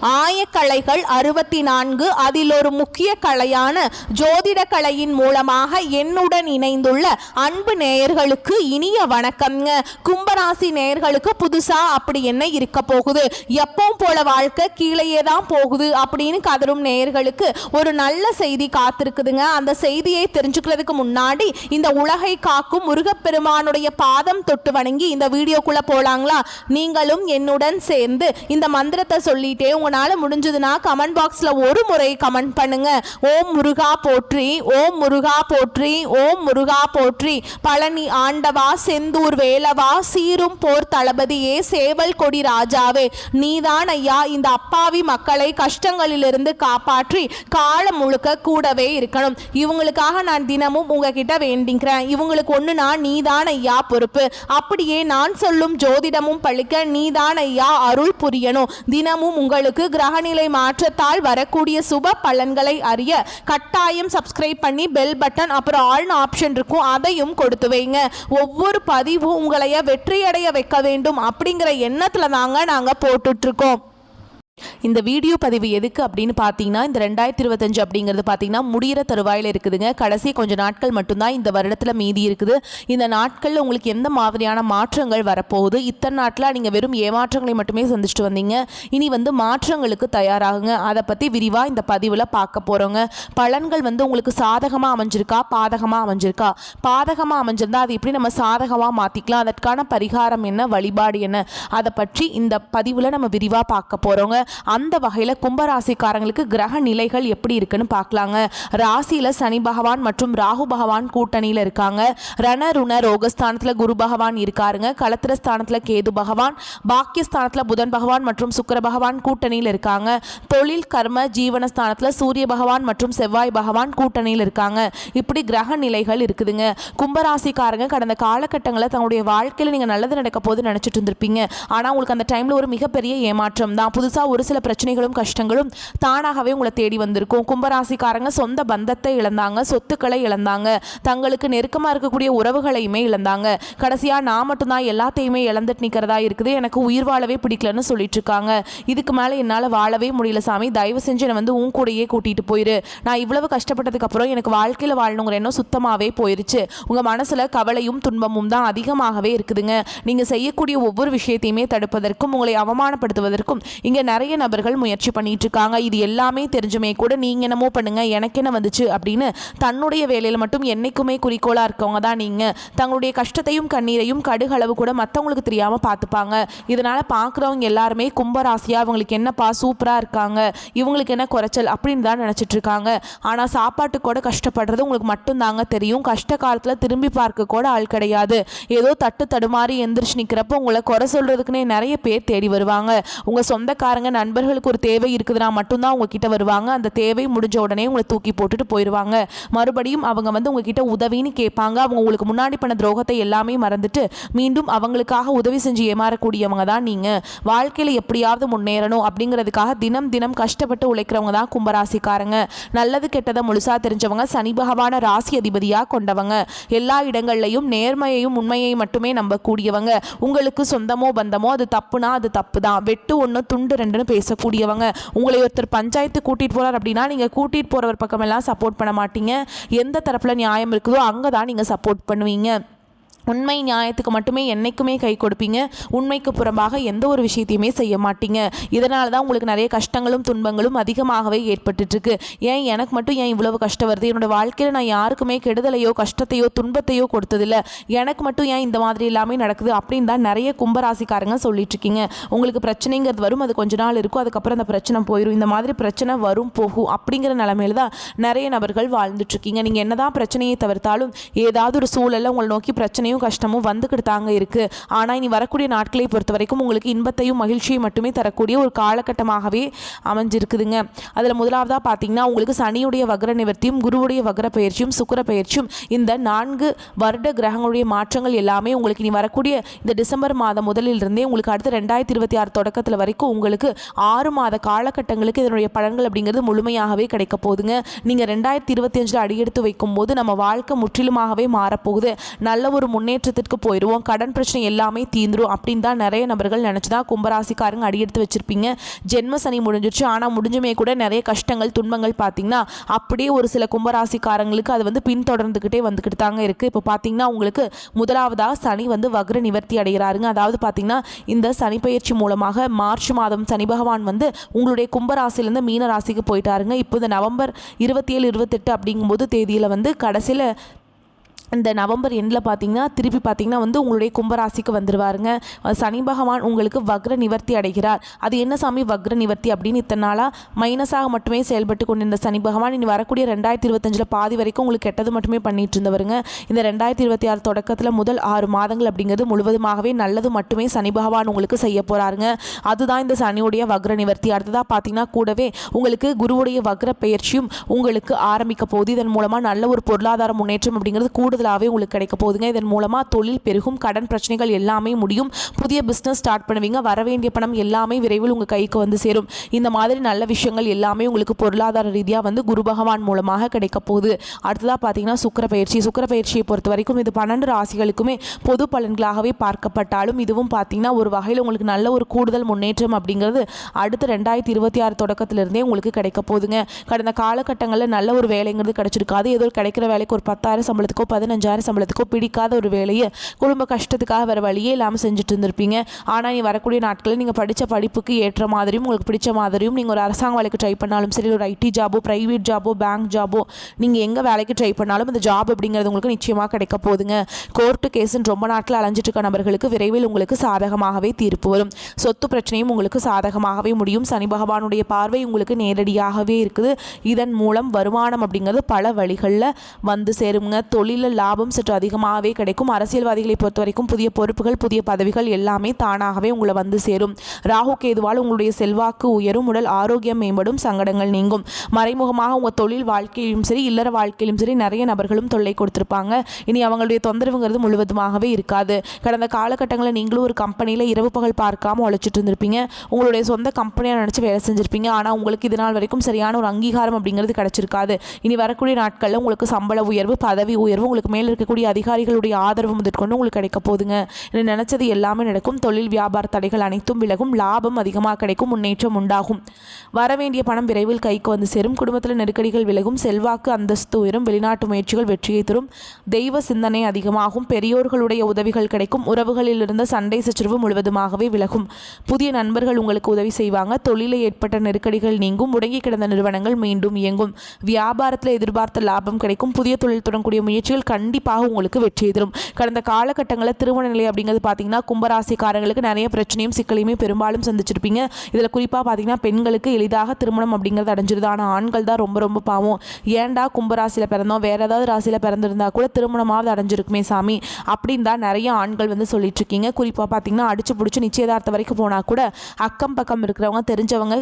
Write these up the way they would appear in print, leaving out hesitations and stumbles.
ஆயக்கலைகள் 64, அதில் ஒரு முக்கிய கலையான ஜோதிட கலையின் மூலமாக என்னுடன் இணைந்துள்ள அன்பு நேயர்களுக்கு இனிய வணக்கம்ங்க. கும்பராசி நேயர்களுக்கு புதுசா அப்படி என்ன இருக்க போகுது, எப்பவும் போல வாழ்க்கை கீழேயே தான் போகுது அப்படின்னு கதரும் நேயர்களுக்கு ஒரு நல்ல செய்தி காத்திருக்குதுங்க. அந்த செய்தியை தெரிஞ்சுக்கிறதுக்கு முன்னாடி இந்த உலகை காக்கும் முருகப்பெருமானுடைய பாதம் தொட்டு வணங்கி இந்த வீடியோக்குள்ள போலாங்களா? நீங்களும் என்னுடன் சேர்ந்து இந்த மந்திரத்தை சொல்லிட்டே உங்களால முடிஞ்சதுன்னா கமெண்ட் பாக்ஸ்ல ஒரு முறை கமெண்ட் பண்ணுங்க. ஓம் முருகா போற்றி, ஓம் முருகா போற்றி, ஓம் முருகா போற்றி. பழனி ஆண்டவா, செந்தூர் வேலவா, சீரும் போர் தளபதியே, சேவல் கொடி ராஜாவே, நீதான் ஐயா இந்த அப்பாவி மக்களை கஷ்டங்களிலிருந்து காப்பாற்றி காலம் முழுக்க கூடவே இருக்கணும். இவங்களுக்காக நான் தினமும் உங்ககிட்ட வேண்டிக்கிறேன். இவங்களுக்கு ஒண்ணுனா நீதான் ஐயா பொறுப்பு. அப்படியே நான் சொல்லும் ஜோதிடமும் பழிக்க நீதான் ஐயா அருள் புரியணும். தினமும் உங்களுக்கு கிரகநிலை மாற்றத்தால் வரக்கூடிய சுப பலன்களை அறிய கட்டாயம் சப்ஸ்கிரைப் பண்ணி பெல் பட்டன் அப்புறம் ஆல் ஆப்ஷன் இருக்கும், அதையும் கொடுத்து வைங்க. ஒவ்வொரு பதிவும் உங்களைய வெற்றியடைய வைக்க வேண்டும் அப்படிங்கிற எண்ணத்துல தாங்க நாங்க போட்டுட்டு இருக்கோம். இந்த வீடியோ பதிவு எதுக்கு அப்படின்னு பார்த்தீங்கன்னா, இந்த 2025 அப்படிங்கிறது பார்த்தீங்கன்னா முடிகிற தருவாயில் இருக்குதுங்க. கடைசி கொஞ்சம் நாட்கள் மட்டும்தான் இந்த வருடத்தில் மீதி இருக்குது. இந்த நாட்களில் உங்களுக்கு எந்த மாதிரியான மாற்றங்கள் வரப்போகுது? இத்தனை நாட்டில் நீங்கள் வெறும் ஏமாற்றங்களை மட்டுமே சந்திச்சுட்டு வந்தீங்க. இனி மாற்றங்களுக்கு தயாராகுங்க. அதை பற்றி விரிவாக இந்த பதிவில் பார்க்க போகிறோங்க. பலன்கள் உங்களுக்கு சாதகமாக அமைஞ்சிருக்கா, பாதகமாக அமைஞ்சிருக்கா? பாதகமாக அமைஞ்சிருந்தா அது எப்படி நம்ம சாதகமாக மாற்றிக்கலாம், அதற்கான பரிகாரம் என்ன, வழிபாடு என்ன, அதை பற்றி இந்த பதிவில் நம்ம விரிவாக பார்க்க போகிறோங்க. அந்த வகையில் கும்பராசிக்காரங்களுக்கு கிரக நிலைகள் எப்படி இருக்குன்னு பார்க்கலாங்க. ராசியில சனி பகவான் மற்றும் ராகு பகவான் கூட்டணியில் இருக்காங்க. ரண ருண ரோகஸ்தானத்தில் குரு பகவான் இருக்காருங்க. களத்திரஸ்தானத்தில் கேது பகவான், பாக்கியஸ்தானத்தில் புதன் பகவான் மற்றும் சுக்கிர பகவான் கூட்டணியில் இருக்காங்க. தொழில் கர்ம ஜீவனஸ்தானத்தில் சூரிய பகவான் மற்றும் செவ்வாய் பகவான் கூட்டணியில் இருக்காங்க. இப்படி கிரக நிலைகள் இருக்குதுங்க. கும்பராசிக்காரங்க கடந்த காலகட்டங்களில் தங்களுடைய வாழ்க்கையில் நீங்கள் நல்லது நடக்க போது நினைச்சிட்டு இருந்திருப்பீங்க. ஆனால் உங்களுக்கு அந்த டைமில் ஒரு மிகப்பெரிய ஏமாற்றம் தான். புதுசாக ஒரு சில பிரச்சனைகளும் கஷ்டங்களும் தானாகவே உங்களை தேடி வந்திருக்கும். கும்பராசிக்காரங்க சொந்த பந்தத்தை இழந்தாங்க, சொத்துக்களை இழந்தாங்க, தங்களுக்கு நெருக்கமாக இருக்கக்கூடிய உறவுகளையுமே இழந்தாங்க. கடைசியாக நான் மட்டும்தான் எல்லாத்தையுமே இழந்துட்டு நிற்கிறதா இருக்குது, எனக்கு உயிர் வாழவே பிடிக்கலன்னு சொல்லிட்டு இருக்காங்க. இதுக்கு மேலே என்னால் வாழவே முடியல சாமி, தயவு செஞ்சு என்னை உன் கூடையே கூட்டிகிட்டு போயிரு. நான் இவ்வளவு கஷ்டப்பட்டதுக்கு அப்புறம் எனக்கு வாழ்க்கையில் வாழணுங்கிற எண்ணம் சுத்தமாகவே போயிருச்சு. உங்கள் மனசில் கவலையும் துன்பமும் தான் அதிகமாகவே இருக்குதுங்க. நீங்கள் செய்யக்கூடிய ஒவ்வொரு விஷயத்தையுமே தடுப்பதற்கும் உங்களை அவமானப்படுத்துவதற்கும் இங்கே நிறைய நபர்கள் முயற்சி பண்ணிட்டு இருக்காங்க. இது எல்லாமே தெரிஞ்சுமே கூட நீங்க என்னமோ பண்ணுங்க, எனக்கு என்ன வந்துச்சு அப்படின்னு தன்னுடைய வேலையில மட்டும் என்னைக்குமே குறிக்கோளா இருக்கவங்க தான் நீங்க. தங்களுடைய கஷ்டத்தையும் கண்ணீரையும் கடுகளவு கூட மற்றவங்களுக்கு தெரியாம பார்த்துப்பாங்க. இதனால பார்க்குறவங்க எல்லாருமே கும்பராசியா இவங்களுக்கு என்னப்பா சூப்பரா இருக்காங்க, இவங்களுக்கு என்ன குறைச்சல் அப்படின்னு தான் நினைச்சிட்டு இருக்காங்க. ஆனா சாப்பாட்டு கூட கஷ்டப்படுறது உங்களுக்கு மட்டும் தாங்க தெரியும். கஷ்ட காலத்துல திரும்பி பார்க்க கூட ஆள் கிடையாது. ஏதோ தட்டு தடுமாறி எந்திரிச்சு நிற்கிறப்ப உங்களை குறை சொல்றதுக்குன்னே நிறைய பேர் தேடி வருவாங்க. உங்க சொந்தக்காரங்க நண்பர்களுக்கு ஒரு தேவை இருக்குதுன்னா மட்டும்தான் உங்ககிட்ட வருவாங்க. அந்த தேவை முடிஞ்ச உடனே உங்களை தூக்கி போட்டுட்டு போயிடுவாங்க. மறுபடியும் அவங்க உங்ககிட்ட உதவின்னு கேட்பாங்க. அவங்க உங்களுக்கு முன்னாடி பண்ண துரோகத்தை எல்லாமே மறந்துட்டு மீண்டும் அவங்களுக்காக உதவி செஞ்சு ஏமாறக்கூடியவங்க தான் நீங்க. வாழ்க்கையில எப்படியாவது முன்னேறணும் அப்படிங்கிறதுக்காக தினம் தினம் கஷ்டப்பட்டு உழைக்கிறவங்க தான் கும்பராசிக்காரங்க. நல்லது கெட்டதை முழுசா தெரிஞ்சவங்க, சனி பகவான ராசி அதிபதியாக கொண்டவங்க, எல்லா இடங்கள்லையும் நேர்மையையும் உண்மையை மட்டுமே நம்பக்கூடியவங்க. உங்களுக்கு சொந்தமோ பந்தமோ அது தப்புனா அது தப்பு தான், வெட்டு ஒன்று துண்டு ரெண்டுன்னு பேசக்கூடியவங்க. உங்களை ஒருத்தர் பஞ்சாயத்து கூட்டிட்டு போறார் அப்படின்னா நீங்க கூட்டிட்டு போறவர் பக்கம் எல்லாம் சப்போர்ட் பண்ண மாட்டீங்க. எந்த தரப்புல நியாயம் இருக்குதோ அங்கதான் நீங்க சப்போர்ட் பண்ணுவீங்க. உண்மை நியாயத்துக்கு மட்டுமே என்னைக்குமே கை கொடுப்பீங்க. உண்மைக்கு புறம்பாக எந்த ஒரு விஷயத்தையுமே செய்ய மாட்டீங்க. இதனால தான் உங்களுக்கு நிறைய கஷ்டங்களும் துன்பங்களும் அதிகமாகவே ஏற்பட்டுருக்கு. ஏன் எனக்கு மட்டும் ஏன் இவ்வளவு கஷ்டம் வருது, என்னோட வாழ்க்கையில் நான் யாருக்குமே கெடுதலையோ கஷ்டத்தையோ துன்பத்தையோ கொடுத்ததில்லை, எனக்கு மட்டும் ஏன் இந்த மாதிரி எல்லாமே நடக்குது அப்படின்னு தான் நிறைய கும்பராசிக்காரங்க சொல்லிட்டு இருக்கீங்க. உங்களுக்கு பிரச்சனைங்கிறது வரும், அது கொஞ்ச நாள் இருக்கும், அதுக்கப்புறம் அந்த பிரச்சனை போயிடும். இந்த மாதிரி பிரச்சனை வரும் போகும் அப்படிங்கிற நிலைமையில தான் நிறைய நபர்கள் வாழ்ந்துட்டு இருக்கீங்க. நீங்கள் என்னதான் பிரச்சனையை தவிர்த்தாலும் ஏதாவது ஒரு சூழலில் உங்களை நோக்கி பிரச்சனை கஷ்டமும் வந்துக்கிட்டு தாங்க இருக்கு. ஆனா இனி வரக்கூடிய நாட்களை பொறுத்த வரைக்கும் உங்களுக்கு இன்பத்தையும் மகிழ்ச்சியும் மட்டுமே தரக்கூடிய ஒரு காலகட்டமாகவே அமைஞ்சிருக்குதுங்க. அதுல முதலாவதா பாத்தீங்கன்னா உங்களுக்கு சனியுடைய வக்ர நிவர்த்தியும் குருவுடைய வக்ர பயிற்சியும் சுக்கிர பயிற்சியும் இந்த 4 வருட கிரகங்களுடைய மாற்றங்கள் எல்லாமே உங்களுக்கு இனி வரக்கூடிய இந்த டிசம்பர் மாதம் முதலில் இருந்தே உங்களுக்கு அடுத்த 2026 தொடக்கத்தில் வரைக்கும் உங்களுக்கு 6 மாத காலகட்டங்களுக்கு இதனுடைய பலன்கள் அப்படிங்கிறது முழுமையாகவே கிடைக்க போகுதுங்க. நீங்க 2025 அடியெடுத்து வைக்கும் போது நம்ம வாழ்க்கை முற்றிலுமாகவே மாறப்போகுது. நல்ல ஒரு முன்னேற்றத்திற்கு போயிடுவோம், கடன் பிரச்சனை எல்லாமே தீந்துரும் அப்படின்னு தான் நிறைய நபர்கள் நினச்சி தான் கும்பராசிக்காரங்க அடியெடுத்து வச்சுருப்பீங்க. ஜென்ம சனி முடிஞ்சிருச்சு, ஆனால் முடிஞ்சுமே கூட நிறைய கஷ்டங்கள் துன்பங்கள் பார்த்தீங்கன்னா அப்படியே ஒரு சில கும்பராசிக்காரங்களுக்கு அது வந்து பின்தொடர்ந்துக்கிட்டே வந்துக்கிட்டு தாங்க இருக்குது. இப்போ பார்த்தீங்கன்னா உங்களுக்கு முதலாவதாக சனி வந்து வக்ர நிவர்த்தி அடைகிறாருங்க. அதாவது பார்த்தீங்கன்னா இந்த சனி பயிற்சி மூலமாக மார்ச் மாதம் சனி பகவான் வந்து உங்களுடைய கும்பராசிலேருந்து மீன ராசிக்கு போயிட்டாருங்க. இப்போ இந்த நவம்பர் 27 28 அப்படிங்கும்போது தேதியில் வந்து கடைசியில் இந்த நவம்பர் எண்டில் பார்த்தீங்கன்னா திருப்பி பார்த்தீங்கன்னா வந்து உங்களுடைய கும்பராசிக்கு வந்துடுவாருங்க. சனி பகவான் உங்களுக்கு வக்ர நிவர்த்தி அடைகிறார். அது என்ன சாமி வக்ர நிவர்த்தி அப்படின்னு இத்தனை நாளாக மைனஸாக மட்டுமே செயல்பட்டு கொண்டிருந்த சனி பகவான் இனி வரக்கூடிய 2025 பாதி வரைக்கும் உங்களுக்கு கெட்டது மட்டுமே பண்ணிட்டு இருந்தவருங்க. இந்த 2026 தொடக்கத்தில் முதல் 6 மாதங்கள் அப்படிங்கிறது முழுவதுமாகவே நல்லது மட்டுமே சனி பகவான் உங்களுக்கு செய்ய போகிறாருங்க. அதுதான் இந்த சனியுடைய வக்ர நிவர்த்தி. அடுத்ததாக பார்த்தீங்கன்னா கூடவே உங்களுக்கு குருவுடைய வக்ர பயிற்சியும் உங்களுக்கு ஆரம்பிக்க போகுது. இதன் மூலமாக நல்ல ஒரு பொருளாதார முன்னேற்றம் அப்படிங்கிறது கூடுதலாகவே உங்களுக்கு கிடைக்க போகுதுங்க. இதன் மூலமாக தொழில் பெருகும், கடன் பிரச்சனைகள் எல்லாமே முடியும், புதிய பிஸ்னஸ் ஸ்டார்ட் பண்ணுவீங்க, வர வேண்டிய பணம் எல்லாமே விரைவில் உங்கள் கைக்கு வந்து சேரும். இந்த மாதிரி நல்ல விஷயங்கள் எல்லாமே உங்களுக்கு பொருளாதார ரீதியாக வந்து குரு பகவான் மூலமாக கிடைக்க போகுது. அடுத்ததாக பார்த்தீங்கன்னா சுக்கிர பயிற்சியை பொறுத்த வரைக்கும் இது 12 ராசிகளுக்குமே பொது பலன்களாகவே பார்க்கப்பட்டாலும் இதுவும் பார்த்தீங்கன்னா ஒரு வகையில் உங்களுக்கு நல்ல ஒரு கூடுதல் முன்னேற்றம் அப்படிங்கிறது அடுத்த 2026 தொடக்கத்திலிருந்தே உங்களுக்கு கிடைக்க போகுதுங்க. கடந்த காலகட்டங்களில் நல்ல ஒரு வேலைங்கிறது கிடைச்சிருக்காது. ஏதோ கிடைக்கிற வேலைக்கு ஒரு 10,000 சம்பளத்துக்கோ 15,000 சம்பளத்துக்கோ பிடிக்காத ஒரு வேலையை குடும்ப கஷ்டத்துக்காக வேறு வழியே இல்லாமல் செஞ்சுட்டு இருந்திருப்பீங்க. ஆனால் நீ வரக்கூடிய நாட்களில் நீங்கள் படித்த படிப்புக்கு ஏற்ற மாதிரியும் உங்களுக்கு பிடிச்ச மாதிரியும் நீங்கள் ஒரு அரசாங்க வேலைக்கு ட்ரை பண்ணாலும் சரி, ஒரு ஐடி ஜாபோ, ப்ரைவேட் ஜாபோ, பேங்க் ஜாபோ, நீங்கள் எங்கே வேலைக்கு ட்ரை பண்ணாலும் இந்த ஜாப் அப்படிங்கிறது உங்களுக்கு நிச்சயமாக கிடைக்க போகுதுங்க. கோர்ட்டு கேஸுன்னு ரொம்ப நாட்கள் அலைஞ்சிட்டு இருக்க நபர்களுக்கு விரைவில் உங்களுக்கு சாதகமாகவே தீர்ப்பு வரும். சொத்து பிரச்சனையும் உங்களுக்கு சாதகமாகவே முடியும். சனி பகவானுடைய பார்வை உங்களுக்கு நேரடியாகவே இருக்குது. இதன் மூலம் வருமானம் அப்படிங்கிறது பல வழிகளில் வந்து சேருங்க. தொழிலில் லாபம் சற்று அதிகமாகவே கிடைக்கும். அரசியல்வாதிகளை பொறுத்த வரைக்கும் புதிய பொறுப்புகள், புதிய பதவிகள் எல்லாமே தானாகவே உங்களை வந்து சேரும். ராகு கேதுவால் உங்களுடைய செல்வாக்கு உயரும், உடல் ஆரோக்கியம் மேம்படும், சங்கடங்கள் நீங்கும். மறைமுகமாக உங்கள் தொழில் வாழ்க்கையிலும் சரி, இல்லற வாழ்க்கையிலும் சரி நிறைய நபர்களும் தொல்லை கொடுத்துருப்பாங்க. இனி அவங்களுடைய தொந்தரவுங்கிறது முழுவதுமாகவே இருக்காது. கடந்த காலகட்டங்களில் நீங்களும் ஒரு கம்பெனியில் இரவு பகல் பார்க்காம உழைச்சிட்டு இருந்திருப்பீங்க. உங்களுடைய சொந்த கம்பெனியாக நினச்சி வேலை செஞ்சுருப்பீங்க. ஆனால் உங்களுக்கு இது நாள் வரைக்கும் சரியான ஒரு அங்கீகாரம் அப்படிங்கிறது கிடைச்சிருக்காது. இனி வரக்கூடிய நாட்களில் உங்களுக்கு சம்பள உயர்வு, பதவி உயர்வு, உங்களுக்கு மேலே இருக்கக்கூடிய அதிகாரிகளுடைய ஆதரவு முதற்கொண்டு உங்களுக்கு கிடைக்க போகுதுங்க. நினைச்சது எல்லாமே நடக்கும். தொழில் வியாபார தடைகள் அனைத்தும் விலகும், லாபம் அதிகமாக கிடைக்கும், முன்னேற்றம் உண்டாகும். வரவேண்டிய பணம் விரைவில் கைக்கு வந்து சேரும். குடும்பத்தில் நெருக்கடிகள் விலகும், செல்வாக்கு அந்தஸ்து உயரும், வெளிநாட்டு முயற்சிகள் வெற்றியை தரும், தெய்வ சிந்தனை அதிகமாகும், பெரியோர்களுடைய உதவிகள் கிடைக்கும், உறவுகளில் இருந்த சண்டை சச்சரவு முழுவதுமாகவே விலகும், புதிய நண்பர்கள் உங்களுக்கு உதவி செய்வாங்க, தொழிலில் ஏற்பட்ட நெருக்கடிகள் நீங்கும், முடங்கி கிடந்த நிறுவனங்கள் மீண்டும் இயங்கும், வியாபாரத்தில் எதிர்பார்த்த லாபம் கிடைக்கும், புதிய தொழில் தொடங்கக்கூடிய முயற்சிகள் கண்டிப்பாக உங்களுக்கு வெற்றி தரும். கடந்த காலகட்டங்களில் திருமண நிலை அப்படிங்கிறது பார்த்தீங்கன்னா கும்பராசிக்காரங்களுக்கு நிறைய பிரச்சனையும் சிக்கலையுமே பெரும்பாலும் சந்திச்சிருப்பீங்க. இதில் குறிப்பாக பார்த்தீங்கன்னா பெண்களுக்கு எளிதாக திருமணம் அப்படிங்கிறது அடைஞ்சிருது. ஆனால் ஆண்கள் தான் ரொம்ப ரொம்ப பாவம். ஏன்டா கும்பராசியில் பிறந்தோம், வேறு ஏதாவது ராசியில் பிறந்திருந்தா கூட திருமணமாவது அடைஞ்சிருக்குமே சாமி அப்படின்னு தான் நிறைய ஆண்கள் வந்து சொல்லிட்டு இருக்கீங்க. குறிப்பாக பார்த்தீங்கன்னா அடிச்சு பிடிச்சி நிச்சயதார்த்தம் வரைக்கும் போனால் கூட அக்கம் பக்கம் இருக்கிறவங்க, தெரிஞ்சவங்க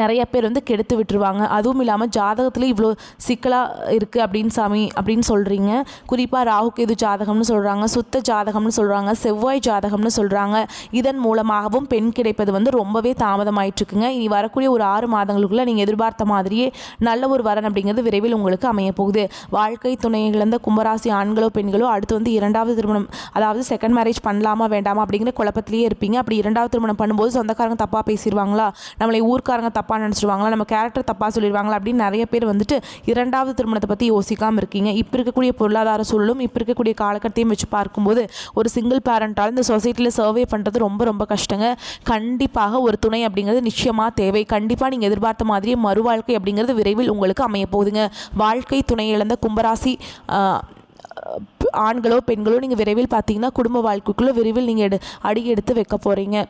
நிறைய பேர் வந்து கெடுத்து விட்டுருவாங்க. அதுவும் இல்லாமல் ஜாதகத்தில் இவ்வளோ சிக்கலாக இருக்குது அப்படின்னு சாமி அப்படின்னு சொல்கிறீங்க. குறிப்பாக ராகு கேது ஜாதகம்னு சொல்கிறாங்க, சுத்த ஜாதகம்னு சொல்கிறாங்க, செவ்வாய் ஜாதகம்னு சொல்கிறாங்க. இதன் மூலமாகவும் பெண் கிடைப்பது வந்து ரொம்பவே தாமதமாயிட்டுருக்குங்க. இனி வரக்கூடிய ஒரு 6 மாதங்களுக்குள்ளே நீங்கள் எதிர்பார்த்த மாதிரியே நல்ல ஒரு வரன் அப்படிங்கிறது விரைவில் உங்களுக்கு அமைய போகுது. வாழ்க்கை துணை இழந்த கும்பராசி ஆண்களோ பெண்களோ அடுத்து வந்து 2வது திருமணம், அதாவது செகண்ட் மேரேஜ் பண்ணலாமா வேண்டாமா அப்படிங்கிற குழப்பத்திலேயே இருப்பீங்க. அப்படி 2வது திருமணம் பண்ணும்போது சொந்தக்காரங்க தப்பாக பேசிடுவாங்களா, நம்மளை ஊர்க்காரங்க தப்பாக நினச்சிடுவாங்களா, நம்ம கேரக்டர் தப்பாக சொல்லிடுவாங்களா அப்படின்னு நிறைய பேர் வந்துட்டு 2வது திருமணத்தை பற்றி யோசிக்காமல் இருக்கீங்க. இப்போ இருக்கக்கூடிய பொருளாதார சூழலும் இப்போ இருக்கக்கூடிய காலகட்டத்தையும் வச்சு பார்க்கும்போது ஒரு சிங்கிள் பேரண்டால் இந்த சொசைட்டியில் சர்வே பண்ணுறது ரொம்ப ரொம்ப கஷ்டங்க. கண்டிப்பாக ஒரு துணை அப்படிங்கிறது நிச்சயமாக தேவை. கண்டிப்பாக நீங்கள் எதிர்பார்த்த மாதிரியே மறுவாழ்க்கை அப்படிங்கிறது விரைவில் உங்களுக்கு அமைய போகுதுங்க. வாழ்க்கை துணை இழந்த கும்பராசி ஆண்களோ பெண்களோ நீங்கள் விரைவில் பார்த்தீங்கன்னா குடும்ப வாழ்க்கைக்குள்ளே விரைவில் நீங்கள் அடி எடுத்து வைக்க போகிறீங்க.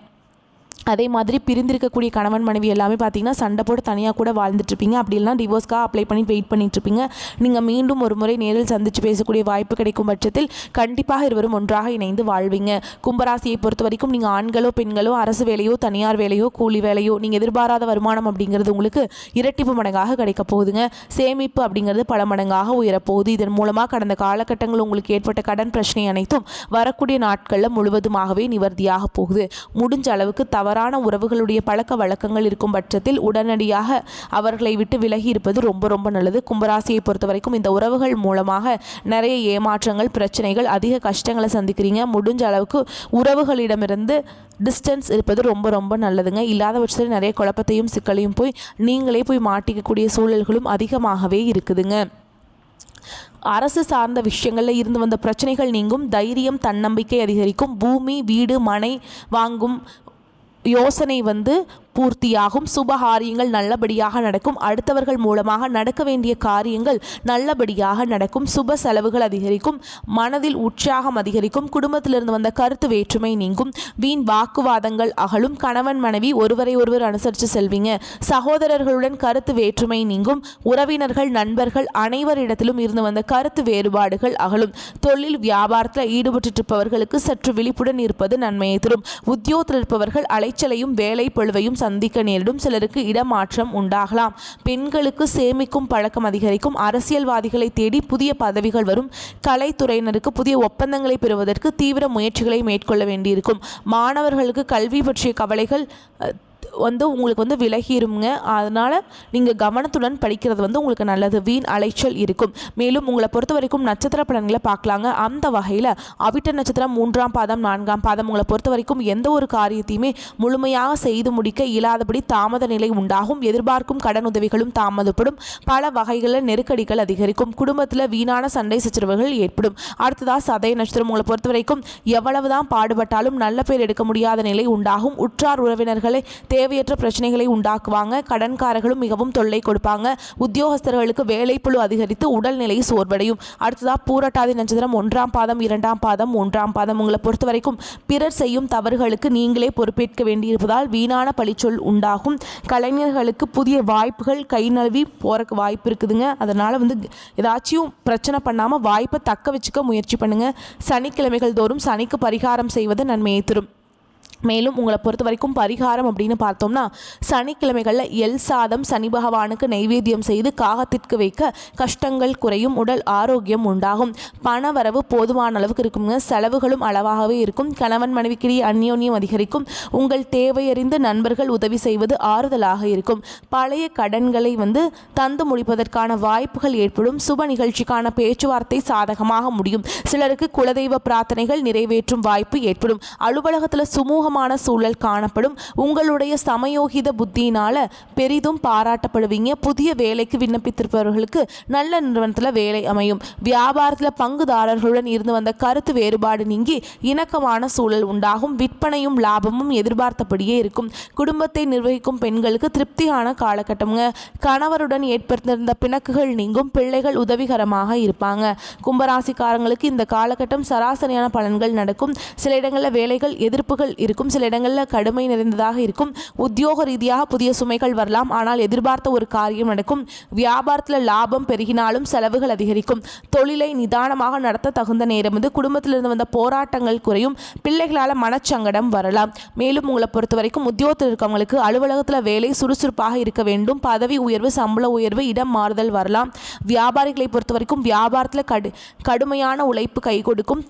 அதே மாதிரி பிரிந்திருக்கக்கூடிய கணவன் மனைவி எல்லாமே பார்த்தீங்கன்னா சண்டை போட்டு தனியாக கூட வாழ்ந்துட்டுருப்பீங்க. அப்படி இல்லைனா டிவோர்ஸ்க்காக அப்ளை பண்ணி வெயிட் பண்ணிட்டுருப்பீங்க. நீங்கள் மீண்டும் ஒரு முறை நேரில் சந்தித்து பேசக்கூடிய வாய்ப்பு கிடைக்கும் பட்சத்தில் கண்டிப்பாக இருவரும் ஒன்றாக இணைந்து வாழ்வீங்க. கும்பராசியை பொறுத்த வரைக்கும் நீங்கள் ஆண்களோ பெண்களோ அரசு வேலையோ தனியார் வேலையோ கூலி வேலையோ நீங்கள் எதிர்பாராத வருமானம் அப்படிங்கிறது உங்களுக்கு இரட்டிப்பு மடங்காக கிடைக்க போகுதுங்க. சேமிப்பு அப்படிங்கிறது பல மடங்காக உயரப்போகுது. இதன் மூலமாக கடந்த காலகட்டங்கள் உங்களுக்கு ஏற்பட்ட கடன் பிரச்சனை அனைத்தும் வரக்கூடிய நாட்களில் முழுவதுமாகவே நிவர்த்தியாக போகுது. முடிஞ்ச அளவுக்கு தவறான உறவுகளுடைய பழக்க வழக்கங்கள் இருக்கும் பட்சத்தில் உடனடியாக அவர்களை விட்டு விலகி இருப்பது ரொம்ப ரொம்ப நல்லது. கும்பராசியை பொறுத்த வரைக்கும் இந்த உறவுகள் மூலமாக நிறைய ஏமாற்றங்கள், பிரச்சனைகள், அதிக கஷ்டங்களை சந்திக்கிறீங்க. முடிஞ்ச அளவுக்கு உறவுகளிடமிருந்து டிஸ்டன்ஸ் இருப்பது ரொம்ப ரொம்ப நல்லதுங்க. இல்லாத பட்சத்தில் நிறைய குழப்பத்தையும் சிக்கலையும் நீங்களே போய் மாட்டிக்கக்கூடிய சூழல்களும் அதிகமாகவே இருக்குதுங்க. அரசு சார்ந்த விஷயங்களில் இருந்து வந்த பிரச்சனைகள் நீங்கும். தைரியம், தன்னம்பிக்கை அதிகரிக்கும். பூமி, வீடு, மனை வாங்கும் யோசனை பூர்த்தியாகும். சுபகாரியங்கள் நல்லபடியாக நடக்கும். அடுத்தவர்கள் மூலமாக நடக்க வேண்டிய காரியங்கள் நல்லபடியாக நடக்கும். சுப செலவுகள் அதிகரிக்கும். மனதில் உற்சாகம் அதிகரிக்கும். குடும்பத்திலிருந்து வந்த கருத்து வேற்றுமை நீங்கும். வீண் வாக்குவாதங்கள் அகலும். கணவன் மனைவி ஒருவரை ஒருவர் அனுசரித்து செல்வீங்க. சகோதரர்களுடன் கருத்து வேற்றுமை நீங்கும். உறவினர்கள், நண்பர்கள் அனைவரிடத்திலும் இருந்து வந்த கருத்து வேறுபாடுகள் அகலும். தொழில் வியாபாரத்தில் ஈடுபட்டு இருப்பவர்களுக்கு சற்று விழிப்புடன் இருப்பது நன்மையை தரும். உத்தியோகத்தில் இருப்பவர்கள் அலைச்சலையும் வேலை பழுவையும் சந்திக்க நேரிடும். சிலருக்கு இடமாற்றம் உண்டாகலாம். பெண்களுக்கு சேமிக்கும் பழக்கம் அதிகரிக்கும். அரசியல்வாதிகளை தேடி புதிய பதவிகள் வரும். கலைத்துறையினருக்கு புதிய ஒப்பந்தங்களை பெறுவதற்கு தீவிர முயற்சிகளை மேற்கொள்ள வேண்டியிருக்கும். மாணவர்களுக்கு கல்வி பற்றிய கவலைகள் உங்களுக்கு விலகிருங்க. அதனால் நீங்கள் கவனத்துடன் படிக்கிறது உங்களுக்கு நல்லது. வீண் அலைச்சல் இருக்கும். மேலும் உங்களை பொறுத்த வரைக்கும் நட்சத்திர பலன்களை பார்க்கலாங்க. அந்த வகையில் அவிட்ட நட்சத்திரம் 3ஆம் பாதம் 4ஆம் பாதம் உங்களை பொறுத்த வரைக்கும் எந்த ஒரு காரியத்தையுமே முழுமையாக செய்து முடிக்க இயலாதபடி தாமத நிலை உண்டாகும். எதிர்பார்க்கும் கடன் உதவிகளும் தாமதப்படும். பல வகைகளில் நெருக்கடிகள் அதிகரிக்கும். குடும்பத்தில் வீணான சண்டை சச்சரவுகள் ஏற்படும். அடுத்ததாக சதய நட்சத்திரம் உங்களை பொறுத்த வரைக்கும் எவ்வளவுதான் பாடுபட்டாலும் நல்ல பேர் எடுக்க முடியாத நிலை உண்டாகும். உற்றார் உறவினர்களை தேவையற்ற பிரச்சனைகளை உண்டாக்குவாங்க. கடன்காரர்களும் மிகவும் தொல்லை கொடுப்பாங்க. உத்தியோகஸ்தர்களுக்கு வேலைப்பளு அதிகரித்து உடல்நிலை சோர்வடையும். அடுத்ததாக பூரட்டாதி நட்சத்திரம் 1ஆம் பாதம் 2ஆம் பாதம் 3ஆம் பாதம் உங்களை பொறுத்த வரைக்கும் பிறர் செய்யும் தவறுகளுக்கு நீங்களே பொறுப்பேற்க வேண்டியிருப்பதால் வீணான பழிச்சொல் உண்டாகும். கலைஞர்களுக்கு புதிய வாய்ப்புகள் கை நழுவி போறக்கு வாய்ப்பு இருக்குதுங்க. அதனால் ஏதாச்சும் பிரச்சனை பண்ணாமல் வாய்ப்பை தக்க வச்சுக்க முயற்சி பண்ணுங்க. சனிக்கிழமைகள் தோறும் சனிக்கு பரிகாரம் செய்வது நன்மையை தரும். மேலும் உங்களை பொறுத்த வரைக்கும் பரிகாரம் அப்படின்னு பார்த்தோம்னா சனிக்கிழமைகளில் எல் சாதம் சனி பகவானுக்கு நைவேத்தியம் செய்து காகத்திற்கு வைக்க கஷ்டங்கள் குறையும். உடல் ஆரோக்கியம் உண்டாகும். பண வரவு போதுமான அளவுக்கு இருக்குங்க. செலவுகளும் அளவாகவே இருக்கும். கணவன் மனைவிக்கிடையே அந்யோன்யம் அதிகரிக்கும். உங்கள் தேவையறிந்து நண்பர்கள் உதவி செய்வது ஆறுதலாக இருக்கும். பழைய கடன்களை தந்து முடிப்பதற்கான வாய்ப்புகள் ஏற்படும். சுப நிகழ்ச்சிக்கான பேச்சுவார்த்தை சாதகமாக முடியும். சிலருக்கு குலதெய்வ பிரார்த்தனைகள் நிறைவேற்றும் வாய்ப்பு ஏற்படும். அலுவலகத்தில் சுமூக சூழல் காணப்படும். உங்களுடைய சமயோகித புத்தியினால பெரிதும் பாராட்டப்படுவீங்க. புதிய வேலைக்கு விண்ணப்பித்திருப்பவர்களுக்கு நல்ல நிறுவனத்தில் வேலை அமையும். வியாபாரத்தில் பங்குதாரர்களுடன் இருந்து வந்த கருத்து வேறுபாடு நீங்கி இணக்கமான சூழல் உண்டாகும். விற்பனையும் லாபமும் எதிர்பார்த்தபடியே இருக்கும். குடும்பத்தை நிர்வகிக்கும் பெண்களுக்கு திருப்தியான காலகட்டம்ங்க. கணவருடன் ஏற்பட்டிருந்த பிணக்குகள் நீங்கும். பிள்ளைகள் உதவிகரமாக இருப்பாங்க. கும்பராசிக்காரங்களுக்கு இந்த காலகட்டம் சராசரியான பலன்கள் நடக்கும். சில இடங்களில் வேலைகள் எதிர்ப்புகள் இருக்கும். சில இடங்களில் கடுமை நிறைந்ததாக இருக்கும். உத்தியோக ரீதியாக புதிய சுமைகள் வரலாம். ஆனால் எதிர்பார்த்த ஒரு காரியம் நடக்கும். வியாபாரத்தில் லாபம் பெருகினாலும் செலவுகள் அதிகரிக்கும். தொழிலை நிதானமாக நடத்த தகுந்த நேரம் குடும்பத்திலிருந்து வந்த போராட்டங்கள் குறையும். பிள்ளைகளால் மனச்சங்கடம் வரலாம். மேலும் உங்களை பொறுத்த வரைக்கும் உத்தியோகத்தில் இருக்கவங்களுக்கு அலுவலகத்தில் வேலை சுறுசுறுப்பாக இருக்க வேண்டும். பதவி உயர்வு, சம்பள உயர்வு, இடம் மாறுதல் வரலாம். வியாபாரிகளை பொறுத்த வரைக்கும் வியாபாரத்தில் கடுமையான உழைப்பு கை கொடுக்கும்.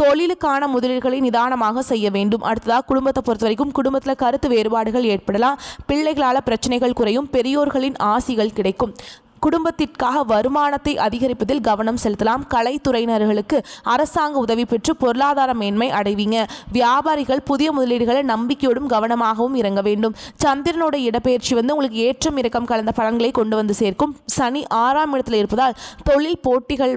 தொழிலுக்கான முதலீடுகளை நிதானமாக செய்ய வேண்டும். அடுத்ததாக குடும்பத்தை பொறுத்த வரைக்கும் குடும்பத்தில் கருத்து வேறுபாடுகள் ஏற்படலாம். பிள்ளைகளால் பிரச்சனைகள் குறையும். பெரியோர்களின் ஆசிகள் கிடைக்கும். குடும்பத்திற்காக வருமானத்தை அதிகரிப்பதில் கவனம் செலுத்தலாம். கலைத்துறையினர்களுக்கு அரசாங்க உதவி பெற்று பொருளாதார மேன்மை அடைவீங்க. வியாபாரிகள் புதிய முதலீடுகளை நம்பிக்கையோடும் கவனமாகவும் இறங்க வேண்டும். சந்திரனோட இடப்பெயர்ச்சி உங்களுக்கு ஏற்றம் இறக்கம் கலந்த பலன்களை கொண்டு சேர்க்கும். சனி 6ஆம் இடத்தில் இருப்பதால் தொழில் போட்டிகள்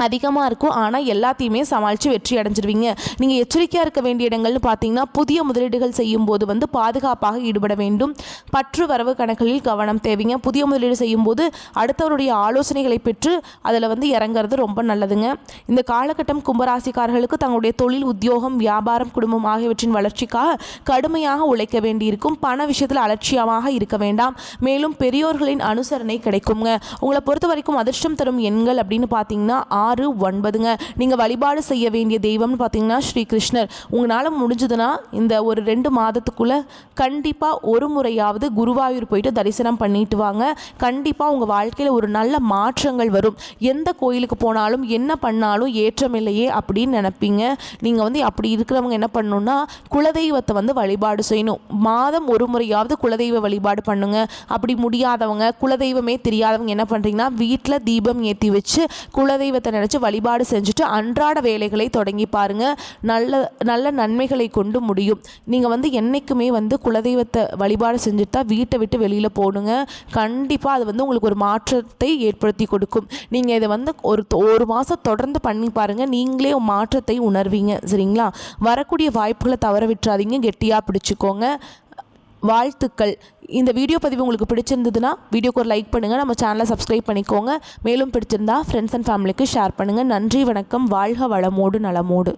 அதிகமாக இருக்கும். ஆனால் எல்லாத்தையுமே சமாளித்து வெற்றி அடைஞ்சிருவீங்க. நீங்கள் எச்சரிக்கையாக இருக்க வேண்டிய இடங்கள்னு பார்த்தீங்கன்னா புதிய முதலீடுகள் செய்யும் போது பாதுகாப்பாக ஈடுபட வேண்டும். பற்று வரவு கணக்குகளில் கவனம் தேவைங்க. புதிய முதலீடு செய்யும்போது அடுத்தவருடைய ஆலோசனைகளை பெற்று அதில் இறங்குறது ரொம்ப நல்லதுங்க. இந்த காலகட்டம் கும்பராசிக்காரர்களுக்கு தங்களுடைய தொழில், உத்தியோகம், வியாபாரம், குடும்பம் ஆகியவற்றின் வளர்ச்சிக்காக கடுமையாக உழைக்க வேண்டியிருக்கும். பண விஷயத்தில் அலட்சியமாக இருக்க வேண்டாம். மேலும் பெரியோர்களின் அனுசரணை கிடைக்குங்க. உங்களை பொறுத்த வரைக்கும் அதிர்ஷ்டம் தரும் எண்கள் அப்படின்னு பார்த்தீங்கன்னா 6-9ங்க. நீங்கள் வழிபாடு செய்ய வேண்டிய தெய்வம்னு பார்த்தீங்கன்னா ஸ்ரீ கிருஷ்ணர். உங்களால் முடிஞ்சதுன்னா இந்த ஒரு 2 மாதத்துக்குள்ளே கண்டிப்பாக ஒரு முறையாவது குருவாயூர் போயிட்டு தரிசனம் பண்ணிட்டு வாங்க. கண்டிப்பாக உங்கள் வாழ்க்கையில் ஒரு நல்ல மாற்றங்கள் வரும். எந்த கோயிலுக்கு போனாலும் என்ன பண்ணாலும் ஏற்றம் இல்லையே அப்படின்னு நினைப்பீங்க. நீங்கள் வந்து அப்படி இருக்கிறவங்க என்ன பண்ணணும்னா குலதெய்வத்தை வந்து வழிபாடு செய்யணும். மாதம் ஒரு முறையாவது குலதெய்வ வழிபாடு பண்ணுங்க. அப்படி முடியாதவங்க, குலதெய்வமே தெரியாதவங்க என்ன பண்ணுறீங்கன்னா வீட்டில் தீபம் ஏற்றி வச்சு குலதெய்வத்தை நினச்சி வழிபாடு செஞ்சுட்டு அன்றாட வேலைகளை தொடங்கி பாருங்கள். நல்ல நல்ல நன்மைகளை கொண்டு முடியும். நீங்கள் வந்து என்றைக்குமே வந்து குலதெய்வத்தை வழிபாடு செஞ்சுட்டு தான் வீட்டை விட்டு வெளியில் போடுங்க. கண்டிப்பாக அது வந்து உங்களுக்கு ஒரு மாற்றத்தை ஏற்படுத்தி கொடுக்கும். நீங்கள் இதை வந்து ஒரு மாதம் தொடர்ந்து பண்ணி பாருங்கள். நீங்களே மாற்றத்தை உணர்வீங்க. சரிங்களா? வரக்கூடிய வாய்ப்புகளை தவற விட்டுறாதீங்க. கெட்டியாக பிடிச்சிக்கோங்க. வாழ்த்துக்கள். இந்த வீடியோ பதிவு உங்களுக்கு பிடிச்சிருந்ததுன்னா வீடியோக்கு ஒரு லைக் பண்ணுங்கள். நம்ம சேனலை சப்ஸ்கிரைப் பண்ணிக்கோங்க. மேலும் பிடிச்சிருந்தா ஃப்ரெண்ட்ஸ் அண்ட் ஃபேமிலிக்கு ஷேர் பண்ணுங்கள். நன்றி, வணக்கம். வாழ்க வளமோடு நலமோடு.